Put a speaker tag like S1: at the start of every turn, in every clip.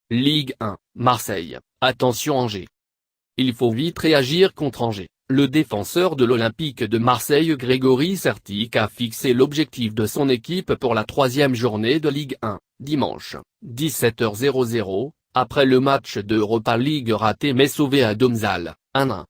S1: Ligue 1, Marseille, attention Angers. Il faut vite réagir contre Angers. Le défenseur de l'Olympique de Marseille Grégory Sertic a fixé l'objectif de son équipe pour la troisième journée de Ligue 1, dimanche, 17h00, après le match d'Europa League raté mais sauvé à Domžale, 1-1.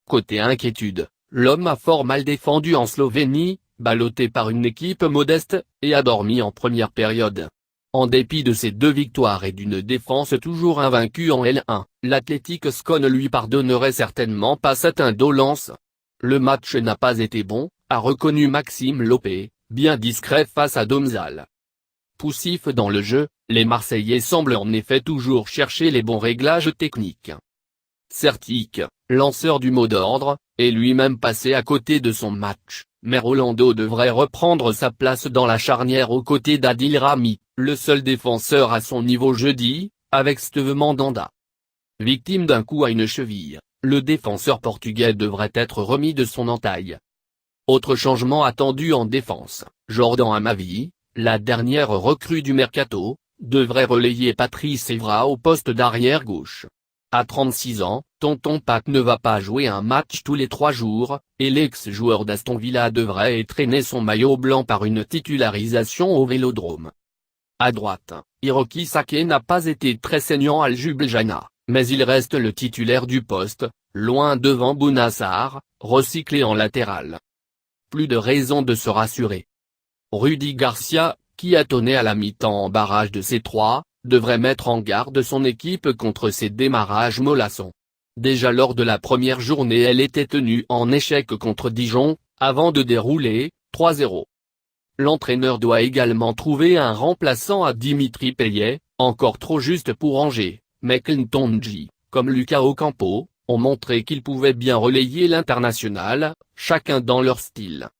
S1: Côté inquiétude, l'homme a fort mal défendu en Slovénie, ballotté par une équipe modeste, et a dormi en première période. En dépit de ses 2 victoires et d'une défense toujours invaincue en L1, l'Athletic Scone ne lui pardonnerait certainement pas cette indolence. Le match n'a pas été bon, a reconnu Maxime Lopé, bien discret face à Domžale. Poussifs dans le jeu, les Marseillais semblent en effet toujours chercher les bons réglages techniques. Sertic, lanceur du mot d'ordre, est lui-même passé à côté de son match, mais Rolando devrait reprendre sa place dans la charnière aux côtés d'Adil Rami, le seul défenseur à son niveau jeudi, avec Steve Mandanda. Victime d'un coup à une cheville, le défenseur portugais devrait être remis de son entaille. Autre changement attendu en défense, Jordan Amavi, la dernière recrue du mercato, devrait relayer Patrice Evra au poste d'arrière gauche. À 36 ans, Tonton Pat ne va pas jouer un match tous les 3 jours, et l'ex-joueur d'Aston Villa devrait étreiner son maillot blanc par une titularisation au Vélodrome. À droite, Hiroki Sake n'a pas été très saignant à Ljubljana, mais il reste le titulaire du poste, loin devant Bounassar, recyclé en latéral. Plus de raison de se rassurer. Rudy Garcia, qui a tonné à la mi-temps en barrage de C3, devrait mettre en garde son équipe contre ses démarrages mollassons. Déjà lors de la première journée elle était tenue en échec contre Dijon, avant de dérouler, 3-0. L'entraîneur doit également trouver un remplaçant à Dimitri Payet, encore trop juste pour Angers, mais Ntonji, comme Lucas Ocampo, ont montré qu'ils pouvaient bien relayer l'international, chacun dans leur style.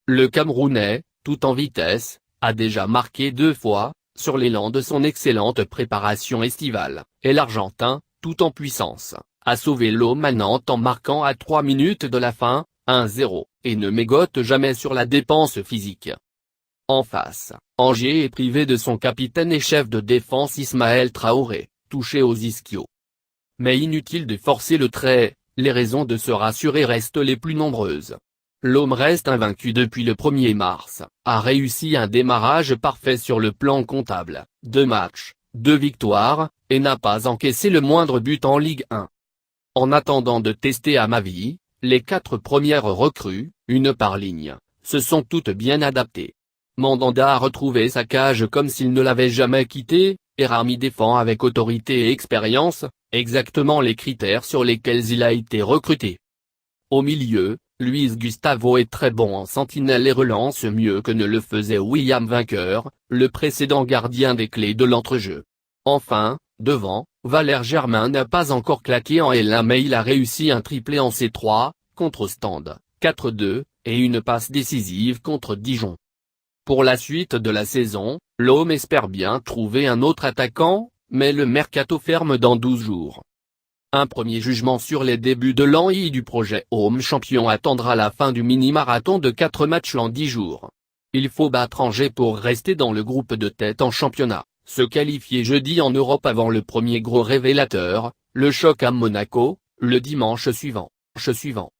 S1: Le Camerounais, tout en vitesse, a déjà marqué 2 fois, sur l'élan de son excellente préparation estivale, et l'Argentin, tout en puissance, a sauvé l'homme à Nantes en marquant à 3 minutes de la fin, 1-0, et ne mégote jamais sur la dépense physique. En face, Angers est privé de son capitaine et chef de défense Ismaël Traoré, touché aux ischios. Mais inutile de forcer le trait, les raisons de se rassurer restent les plus nombreuses. L'homme reste invaincu depuis le 1er mars, a réussi un démarrage parfait sur le plan comptable, 2 matchs, 2 victoires, et n'a pas encaissé le moindre but en Ligue 1. En attendant de tester Amavi, les 4 premières recrues, une par ligne, se sont toutes bien adaptées. Mandanda a retrouvé sa cage comme s'il ne l'avait jamais quittée, et Rami défend avec autorité et expérience, exactement les critères sur lesquels il a été recruté. Au milieu, Luis Gustavo est très bon en sentinelle et relance mieux que ne le faisait William Vainqueur, le précédent gardien des clés de l'entrejeu. Enfin, devant, Valère Germain n'a pas encore claqué en L1 mais il a réussi un triplé en C3, contre Ostende, 4-2, et une passe décisive contre Dijon. Pour la suite de la saison, l'homme espère bien trouver un autre attaquant, mais le mercato ferme dans 12 jours. Un premier jugement sur les débuts de l'an I du projet Home Champion attendra la fin du mini-marathon de 4 matchs en 10 jours. Il faut battre Angers pour rester dans le groupe de tête en championnat, se qualifier jeudi en Europe avant le premier gros révélateur, le choc à Monaco, le dimanche suivant.